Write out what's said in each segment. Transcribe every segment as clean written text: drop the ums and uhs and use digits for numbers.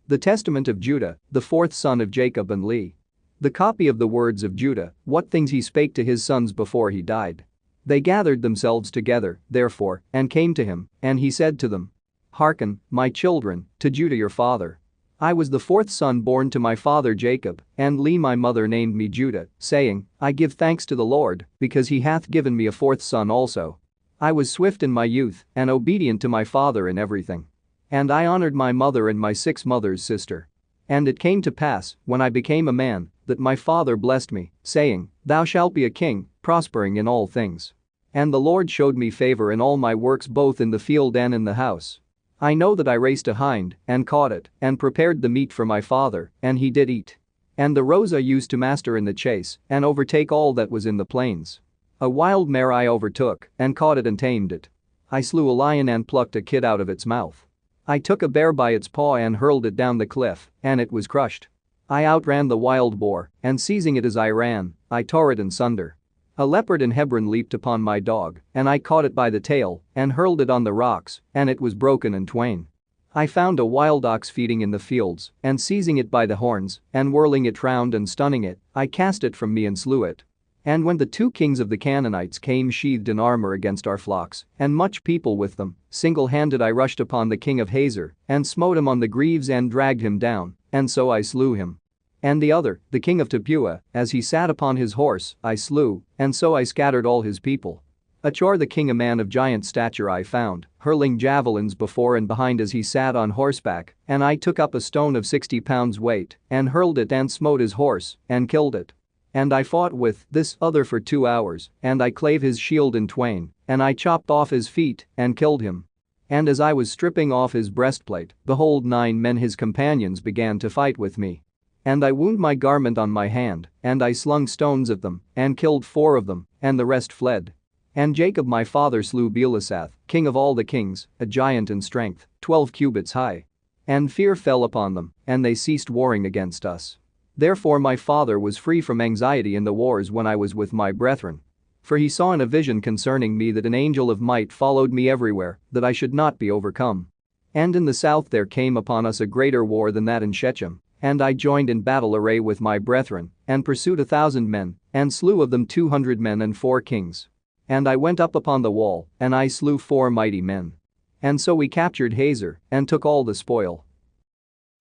The testament of Judah, the fourth son of Jacob and Leah. The copy of the words of Judah, what things he spake to his sons before he died. They gathered themselves together, therefore, and came to him, and he said to them, Hearken, my children, to Judah your father. I was the fourth son born to my father Jacob, and Leah my mother named me Judah, saying, I give thanks to the Lord, because he hath given me a fourth son also. I was swift in my youth, and obedient to my father in everything. And I honored my mother and my 6 mother's sister. And it came to pass, when I became a man, that my father blessed me, saying, Thou shalt be a king, prospering in all things. And the Lord showed me favor in all my works both in the field and in the house. I know that I raced a hind, and caught it, and prepared the meat for my father, and he did eat. And the roes I used to master in the chase, and overtake all that was in the plains. A wild mare I overtook, and caught it and tamed it. I slew a lion and plucked a kid out of its mouth. I took a bear by its paw and hurled it down the cliff, and it was crushed. I outran the wild boar, and seizing it as I ran, I tore it in sunder. A leopard in Hebron leaped upon my dog, and I caught it by the tail, and hurled it on the rocks, and it was broken in twain. I found a wild ox feeding in the fields, and seizing it by the horns, and whirling it round and stunning it, I cast it from me and slew it. And when the 2 kings of the Canaanites came sheathed in armor against our flocks, and much people with them, single-handed I rushed upon the king of Hazor, and smote him on the greaves and dragged him down, and so I slew him. And the other, the king of Tappuah, as he sat upon his horse, I slew, and so I scattered all his people. Achor the king, a man of giant stature, I found, hurling javelins before and behind as he sat on horseback, and I took up a stone of 60 pounds weight, and hurled it and smote his horse, and killed it. And I fought with this other for 2 hours, and I clave his shield in twain, and I chopped off his feet, and killed him. And as I was stripping off his breastplate, behold 9 men his companions began to fight with me. And I wound my garment on my hand, and I slung stones at them, and killed 4 of them, and the rest fled. And Jacob my father slew Beelisath, king of all the kings, a giant in strength, 12 cubits high. And fear fell upon them, and they ceased warring against us. Therefore my father was free from anxiety in the wars when I was with my brethren. For he saw in a vision concerning me that an angel of might followed me everywhere, that I should not be overcome. And in the south there came upon us a greater war than that in Shechem. And I joined in battle array with my brethren, and pursued 1,000 men, and slew of them 200 men and 4 kings. And I went up upon the wall, and I slew 4 mighty men. And so we captured Hazor, and took all the spoil.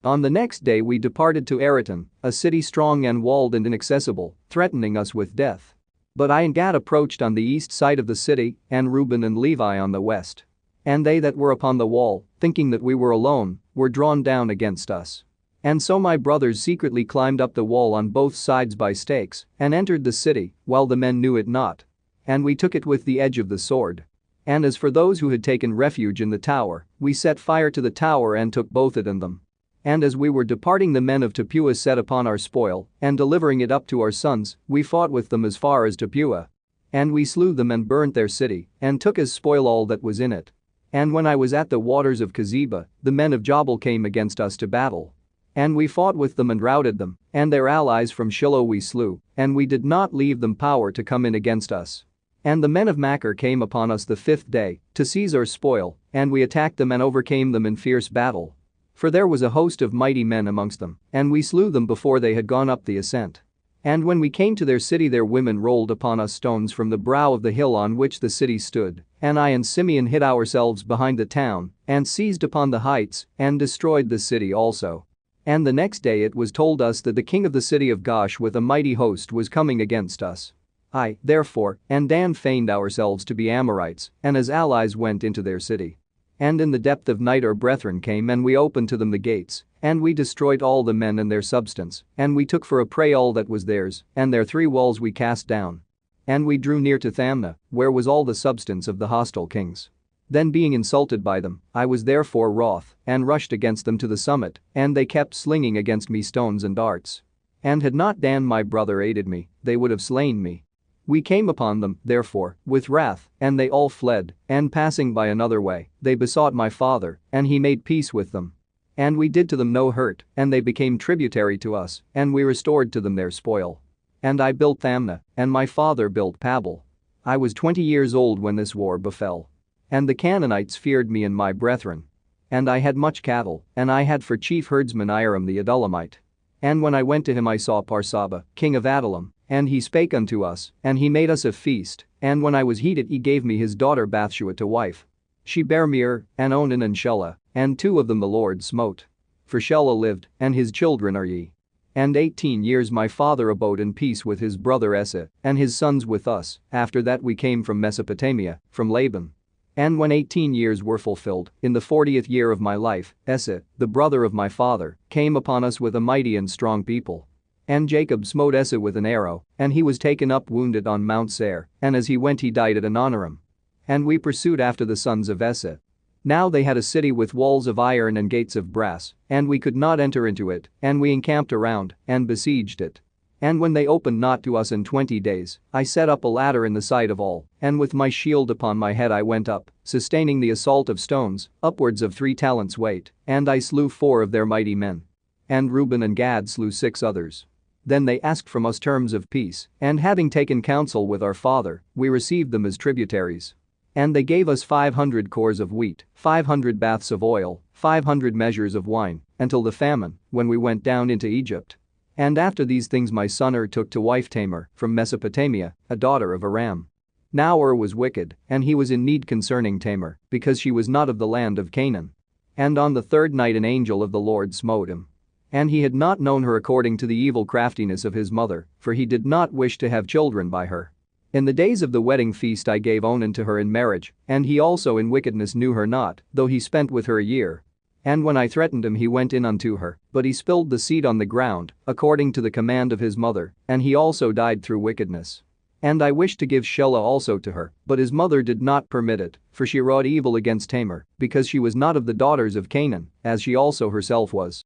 On the next day we departed to Eriton, a city strong and walled and inaccessible, threatening us with death. But I and Gad approached on the east side of the city, and Reuben and Levi on the west. And they that were upon the wall, thinking that we were alone, were drawn down against us. And so my brothers secretly climbed up the wall on both sides by stakes, and entered the city, while the men knew it not. And we took it with the edge of the sword. And as for those who had taken refuge in the tower, we set fire to the tower and took both it and them. And as we were departing, the men of Tappuah set upon our spoil, and delivering it up to our sons, we fought with them as far as Tappuah. And we slew them and burnt their city, and took as spoil all that was in it. And when I was at the waters of Kezeba, the men of Jabal came against us to battle. And we fought with them and routed them, and their allies from Shiloh we slew, and we did not leave them power to come in against us. And the men of Machir came upon us the 5th day, to seize our spoil, and we attacked them and overcame them in fierce battle. For there was a host of mighty men amongst them, and we slew them before they had gone up the ascent. And when we came to their city, their women rolled upon us stones from the brow of the hill on which the city stood, and I and Simeon hid ourselves behind the town, and seized upon the heights, and destroyed the city also. And the next day it was told us that the king of the city of Gosh with a mighty host was coming against us. I, therefore, and Dan feigned ourselves to be Amorites, and as allies went into their city. And in the depth of night our brethren came, and we opened to them the gates, and we destroyed all the men and their substance, and we took for a prey all that was theirs, and their 3 walls we cast down. And we drew near to Thamnah, where was all the substance of the hostile kings. Then being insulted by them, I was therefore wroth, and rushed against them to the summit, and they kept slinging against me stones and darts. And had not Dan my brother aided me, they would have slain me. We came upon them, therefore, with wrath, and they all fled, and passing by another way, they besought my father, and he made peace with them. And we did to them no hurt, and they became tributary to us, and we restored to them their spoil. And I built Thamnah, and my father built Pabel. I was 20 years old when this war befell. And the Canaanites feared me and my brethren. And I had much cattle, and I had for chief herdsman Iram the Adullamite. And when I went to him I saw Parsaba, king of Adullam, and he spake unto us, and he made us a feast, and when I was heated he gave me his daughter Bathshua to wife. She bare me and Onan and Shelah, and 2 of them the Lord smote. For Shelah lived, and his children are ye. And 18 years my father abode in peace with his brother Esau, and his sons with us, after that we came from Mesopotamia, from Laban. And when 18 years were fulfilled, in the 40th year of my life, Esau, the brother of my father, came upon us with a mighty and strong people. And Jacob smote Esau with an arrow, and he was taken up wounded on Mount Seir, and as he went he died at Anoram. And we pursued after the sons of Esau. Now they had a city with walls of iron and gates of brass, and we could not enter into it, and we encamped around, and besieged it. And when they opened not to us in 20 days, I set up a ladder in the sight of all, and with my shield upon my head I went up, sustaining the assault of stones, upwards of 3 talents weight, and I slew 4 of their mighty men. And Reuben and Gad slew 6 others. Then they asked from us terms of peace, and having taken counsel with our father, we received them as tributaries. And they gave us 500 cores of wheat, 500 baths of oil, 500 measures of wine, until the famine, when we went down into Egypt. And after these things my son took to wife Tamar, from Mesopotamia, a daughter of Aram. Now was wicked, and he was in need concerning Tamar, because she was not of the land of Canaan. And on the 3rd night an angel of the Lord smote him. And he had not known her according to the evil craftiness of his mother, for he did not wish to have children by her. In the days of the wedding feast I gave Onan to her in marriage, and he also in wickedness knew her not, though he spent with her a year. And when I threatened him he went in unto her, but he spilled the seed on the ground, according to the command of his mother, and he also died through wickedness. And I wished to give Shelah also to her, but his mother did not permit it, for she wrought evil against Tamar, because she was not of the daughters of Canaan, as she also herself was.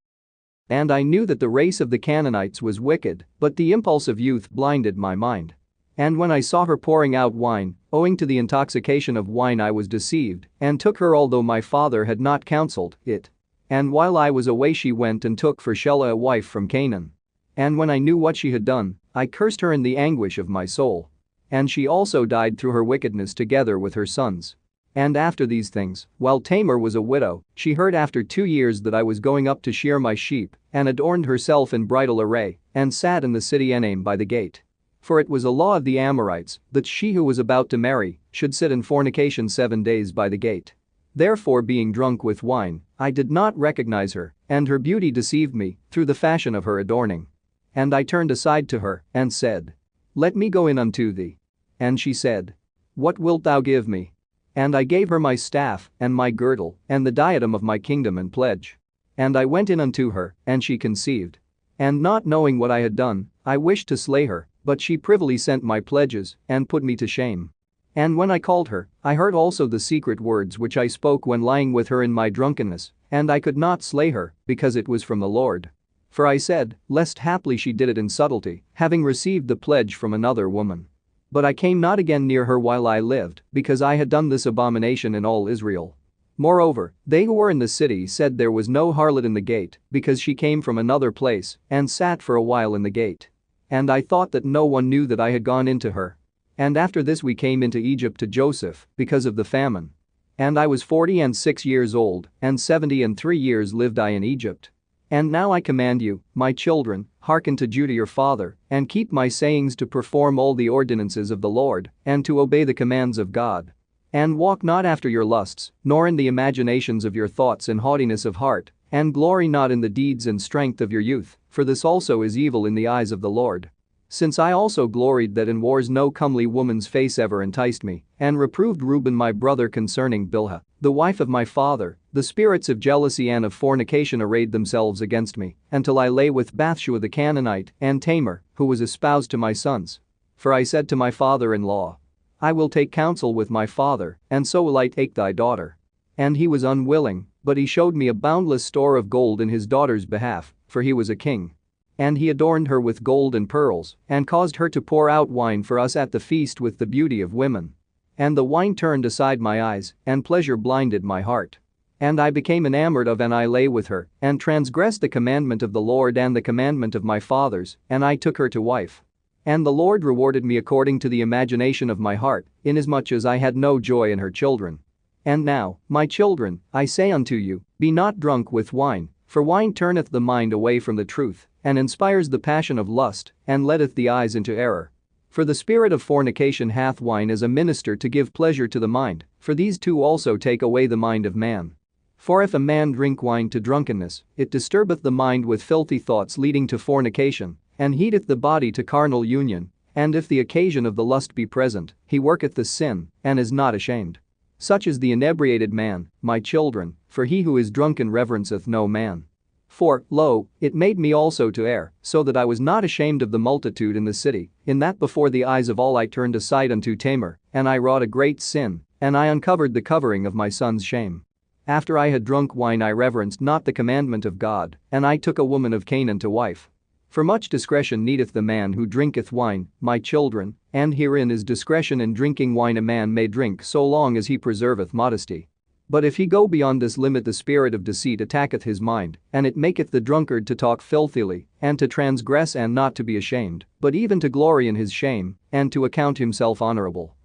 And I knew that the race of the Canaanites was wicked, but the impulse of youth blinded my mind. And when I saw her pouring out wine, owing to the intoxication of wine I was deceived, and took her although my father had not counseled it. And while I was away she went and took for Shelah a wife from Canaan. And when I knew what she had done, I cursed her in the anguish of my soul. And she also died through her wickedness together with her sons. And after these things, while Tamar was a widow, she heard after 2 years that I was going up to shear my sheep, and adorned herself in bridal array, and sat in the city Enaim by the gate. For it was a law of the Amorites, that she who was about to marry, should sit in fornication 7 days by the gate. Therefore being drunk with wine, I did not recognize her, and her beauty deceived me, through the fashion of her adorning. And I turned aside to her, and said, Let me go in unto thee. And she said, What wilt thou give me? And I gave her my staff, and my girdle, and the diadem of my kingdom in pledge. And I went in unto her, and she conceived. And not knowing what I had done, I wished to slay her, but she privily sent my pledges, and put me to shame. And when I called her, I heard also the secret words which I spoke when lying with her in my drunkenness, and I could not slay her, because it was from the Lord. For I said, lest haply she did it in subtlety, having received the pledge from another woman. But I came not again near her while I lived, because I had done this abomination in all Israel. Moreover, they who were in the city said there was no harlot in the gate, because she came from another place, and sat for a while in the gate. And I thought that no one knew that I had gone into her. And after this we came into Egypt to Joseph, because of the famine. And I was 46 years old, and 73 years lived I in Egypt. And now I command you, my children, hearken to Judah your father, and keep my sayings to perform all the ordinances of the Lord, and to obey the commands of God. And walk not after your lusts, nor in the imaginations of your thoughts in haughtiness of heart, and glory not in the deeds and strength of your youth, for this also is evil in the eyes of the Lord. Since I also gloried that in wars no comely woman's face ever enticed me, and reproved Reuben my brother concerning Bilhah, the wife of my father, the spirits of jealousy and of fornication arrayed themselves against me, until I lay with Bathshua the Canaanite, and Tamar, who was espoused to my sons. For I said to my father-in-law, I will take counsel with my father, and so will I take thy daughter. And he was unwilling, but he showed me a boundless store of gold in his daughter's behalf, for he was a king. And he adorned her with gold and pearls, and caused her to pour out wine for us at the feast with the beauty of women. And the wine turned aside my eyes, and pleasure blinded my heart. And I became enamored of and I lay with her, and transgressed the commandment of the Lord and the commandment of my fathers, and I took her to wife. And the Lord rewarded me according to the imagination of my heart, inasmuch as I had no joy in her children. And now, my children, I say unto you, be not drunk with wine, for wine turneth the mind away from the truth, and inspires the passion of lust, and leadeth the eyes into error. For the spirit of fornication hath wine as a minister to give pleasure to the mind, for these two also take away the mind of man. For if a man drink wine to drunkenness, it disturbeth the mind with filthy thoughts leading to fornication, and heateth the body to carnal union, and if the occasion of the lust be present, he worketh the sin, and is not ashamed. Such is the inebriated man, my children, for he who is drunken reverenceth no man. For, lo, it made me also to err, so that I was not ashamed of the multitude in the city, in that before the eyes of all I turned aside unto Tamar, and I wrought a great sin, and I uncovered the covering of my son's shame. After I had drunk wine I reverenced not the commandment of God, and I took a woman of Canaan to wife. For much discretion needeth the man who drinketh wine, my children, and herein is discretion in drinking wine. A man may drink so long as he preserveth modesty. But if he go beyond this limit, the spirit of deceit attacketh his mind, and it maketh the drunkard to talk filthily, and to transgress, and not to be ashamed, but even to glory in his shame, and to account himself honorable.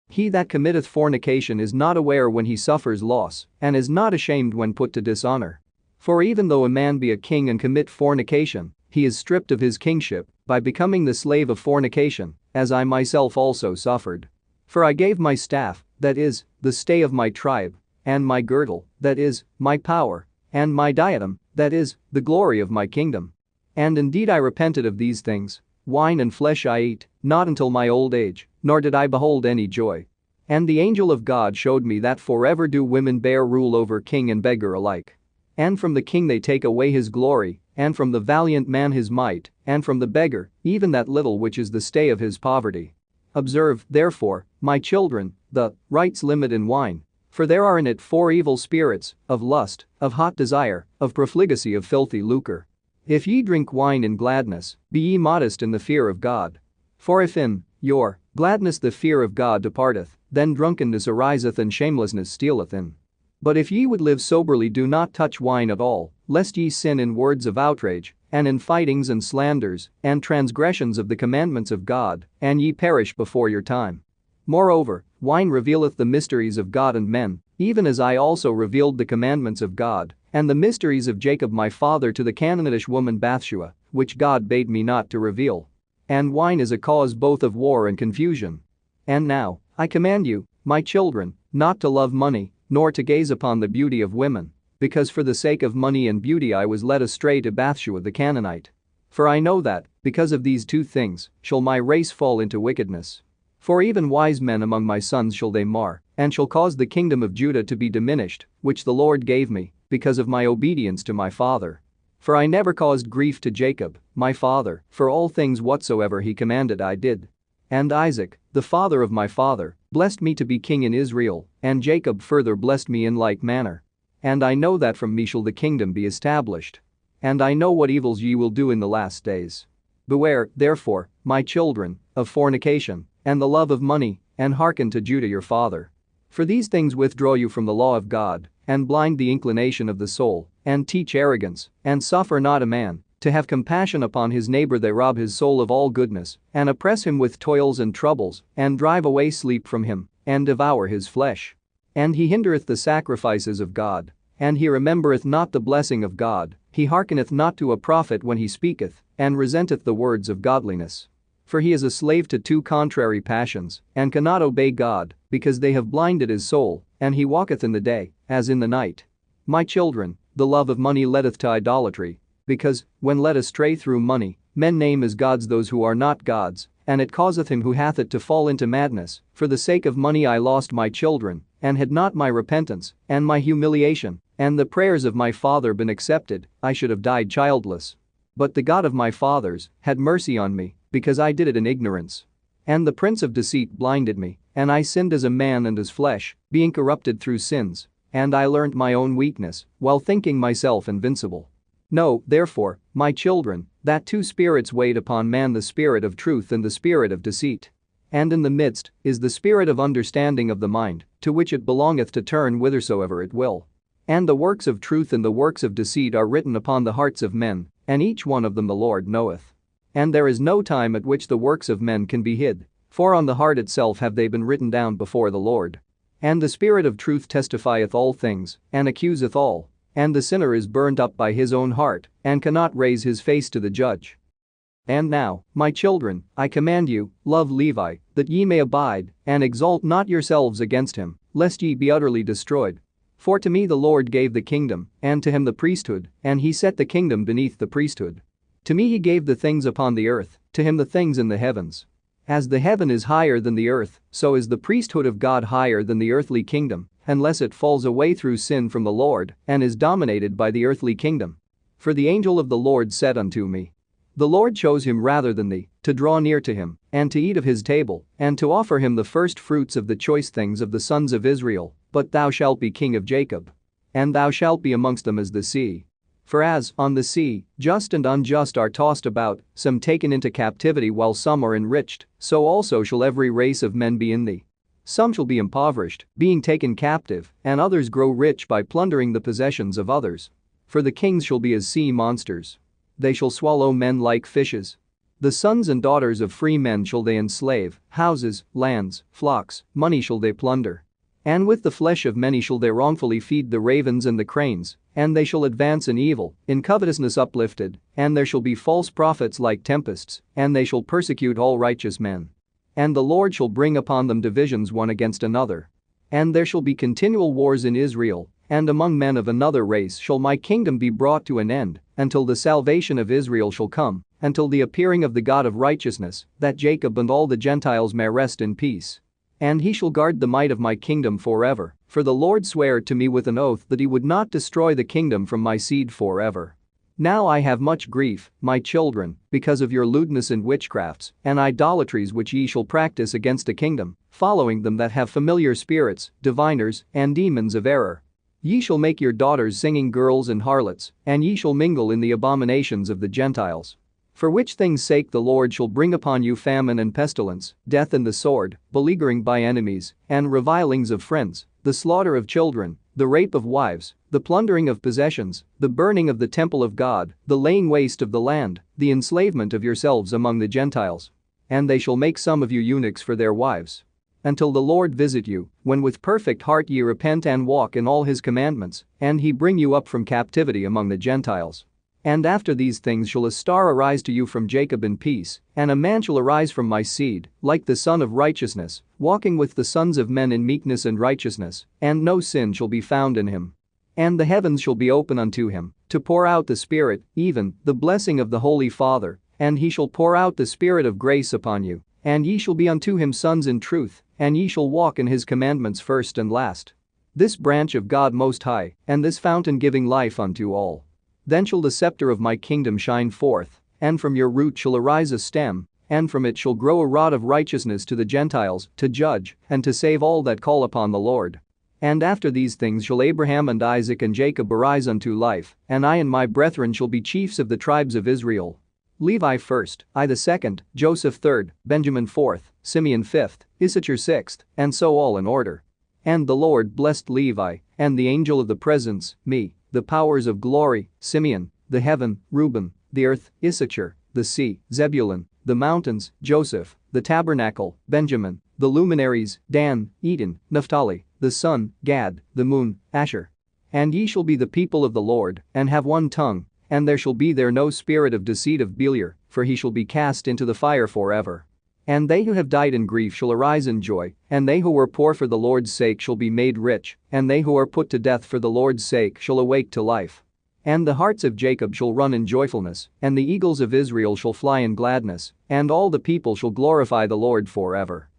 He that committeth fornication is not aware when he suffers loss, and is not ashamed when put to dishonor. For even though a man be a king and commit fornication, he is stripped of his kingship by becoming the slave of fornication, as I myself also suffered. For I gave my staff, that is, the stay of my tribe, and my girdle, that is, my power, and my diadem, that is, the glory of my kingdom. And indeed I repented of these things. Wine and flesh I ate, not until my old age, nor did I behold any joy. And the angel of God showed me that forever do women bear rule over king and beggar alike. And from the king they take away his glory, and from the valiant man his might, and from the beggar, even that little which is the stay of his poverty. Observe, therefore, my children, the right's limit in wine. For there are in it 4 evil spirits, of lust, of hot desire, of profligacy, of filthy lucre. If ye drink wine in gladness, be ye modest in the fear of God. For if in your gladness the fear of God departeth, then drunkenness ariseth and shamelessness stealeth in. But if ye would live soberly, do not touch wine at all, lest ye sin in words of outrage, and in fightings and slanders, and transgressions of the commandments of God, and ye perish before your time. Moreover, wine revealeth the mysteries of God and men, even as I also revealed the commandments of God, and the mysteries of Jacob my father to the Canaanitish woman Bathsheba, which God bade me not to reveal. And wine is a cause both of war and confusion. And now, I command you, my children, not to love money, nor to gaze upon the beauty of women, because for the sake of money and beauty I was led astray to Bathsheba the Canaanite. For I know that, because of these 2 things, shall my race fall into wickedness. For even wise men among my sons shall they mar, and shall cause the kingdom of Judah to be diminished, which the Lord gave me, because of my obedience to my father. For I never caused grief to Jacob, my father, for all things whatsoever he commanded I did. And Isaac, the father of my father, blessed me to be king in Israel, and Jacob further blessed me in like manner. And I know that from me shall the kingdom be established. And I know what evils ye will do in the last days. Beware, therefore, my children, of fornication, and the love of money, and hearken to Judah your father. For these things withdraw you from the law of God, and blind the inclination of the soul, and teach arrogance, and suffer not a man to have compassion upon his neighbor. They rob his soul of all goodness, and oppress him with toils and troubles, and drive away sleep from him, and devour his flesh. And he hindereth the sacrifices of God, and he remembereth not the blessing of God, he hearkeneth not to a prophet when he speaketh, and resenteth the words of godliness. For he is a slave to 2 contrary passions, and cannot obey God, because they have blinded his soul, and he walketh in the day, as in the night. My children, the love of money leadeth to idolatry, because, when led astray through money, men name as gods those who are not gods, and it causeth him who hath it to fall into madness. For the sake of money I lost my children, and had not my repentance, and my humiliation, and the prayers of my father been accepted, I should have died childless. But the God of my fathers had mercy on me, because I did it in ignorance. And the prince of deceit blinded me, and I sinned as a man and as flesh, being corrupted through sins, and I learnt my own weakness, while thinking myself invincible. Know, therefore, my children, that 2 spirits wait upon man, the spirit of truth and the spirit of deceit. And in the midst is the spirit of understanding of the mind, to which it belongeth to turn whithersoever it will. And the works of truth and the works of deceit are written upon the hearts of men, and each one of them the Lord knoweth. And there is no time at which the works of men can be hid, for on the heart itself have they been written down before the Lord. And the Spirit of truth testifieth all things, and accuseth all. And the sinner is burnt up by his own heart, and cannot raise his face to the judge. And now, my children, I command you, love Levi, that ye may abide, and exalt not yourselves against him, lest ye be utterly destroyed. For to me the Lord gave the kingdom, and to him the priesthood, and he set the kingdom beneath the priesthood. To me he gave the things upon the earth, to him the things in the heavens. As the heaven is higher than the earth, so is the priesthood of God higher than the earthly kingdom, unless it falls away through sin from the Lord, and is dominated by the earthly kingdom. For the angel of the Lord said unto me, the Lord chose him rather than thee, to draw near to him, and to eat of his table, and to offer him the first fruits of the choice things of the sons of Israel, but thou shalt be king of Jacob. And thou shalt be amongst them as the sea. For as, on the sea, just and unjust are tossed about, some taken into captivity while some are enriched, so also shall every race of men be in thee. Some shall be impoverished, being taken captive, and others grow rich by plundering the possessions of others. For the kings shall be as sea monsters. They shall swallow men like fishes. The sons and daughters of free men shall they enslave, houses, lands, flocks, money shall they plunder. And with the flesh of many shall they wrongfully feed the ravens and the cranes, and they shall advance in evil, in covetousness uplifted, and there shall be false prophets like tempests, and they shall persecute all righteous men. And the Lord shall bring upon them divisions one against another. And there shall be continual wars in Israel, and among men of another race shall my kingdom be brought to an end, until the salvation of Israel shall come, until the appearing of the God of righteousness, that Jacob and all the Gentiles may rest in peace. And he shall guard the might of my kingdom forever, for the Lord sware to me with an oath that he would not destroy the kingdom from my seed forever. Now I have much grief, my children, because of your lewdness and witchcrafts, and idolatries which ye shall practice against the kingdom, following them that have familiar spirits, diviners, and demons of error. Ye shall make your daughters singing girls and harlots, and ye shall mingle in the abominations of the Gentiles. For which things' sake the Lord shall bring upon you famine and pestilence, death and the sword, beleaguering by enemies, and revilings of friends, the slaughter of children, the rape of wives, the plundering of possessions, the burning of the temple of God, the laying waste of the land, the enslavement of yourselves among the Gentiles. And they shall make some of you eunuchs for their wives. Until the Lord visit you, when with perfect heart ye repent and walk in all his commandments, and he bring you up from captivity among the Gentiles. And after these things shall a star arise to you from Jacob in peace, and a man shall arise from my seed, like the Son of Righteousness, walking with the sons of men in meekness and righteousness, and no sin shall be found in him. And the heavens shall be open unto him, to pour out the Spirit, even the blessing of the Holy Father, and he shall pour out the Spirit of grace upon you, and ye shall be unto him sons in truth, and ye shall walk in his commandments first and last. This branch of God Most High, and this fountain giving life unto all. Then shall the scepter of my kingdom shine forth, and from your root shall arise a stem, and from it shall grow a rod of righteousness to the Gentiles, to judge, and to save all that call upon the Lord. And after these things shall Abraham and Isaac and Jacob arise unto life, and I and my brethren shall be chiefs of the tribes of Israel. Levi first, I the second, Joseph third, Benjamin fourth, Simeon fifth, Issachar sixth, and so all in order. And the Lord blessed Levi, and the angel of the presence, me, the powers of glory, Simeon, the heaven, Reuben, the earth, Issachar, the sea, Zebulun, the mountains, Joseph, the tabernacle, Benjamin, the luminaries, Dan, Eden, Naphtali, the sun, Gad, the moon, Asher. And ye shall be the people of the Lord, and have one tongue, and there shall be there no spirit of deceit of Beliar, for he shall be cast into the fire forever. And they who have died in grief shall arise in joy, and they who were poor for the Lord's sake shall be made rich, and they who are put to death for the Lord's sake shall awake to life. And the hearts of Jacob shall run in joyfulness, and the eagles of Israel shall fly in gladness, and all the people shall glorify the Lord forever.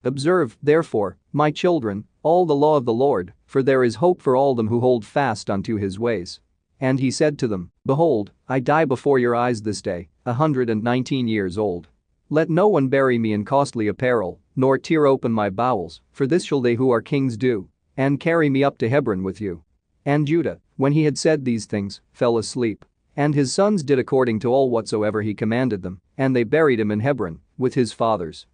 Observe, therefore, my children, all the law of the Lord, for there is hope for all them who hold fast unto his ways. And he said to them, Behold, I die before your eyes this day, 119 years old. Let no one bury me in costly apparel, nor tear open my bowels, for this shall they who are kings do, and carry me up to Hebron with you. And Judah, when he had said these things, fell asleep. And his sons did according to all whatsoever he commanded them, and they buried him in Hebron, with his fathers.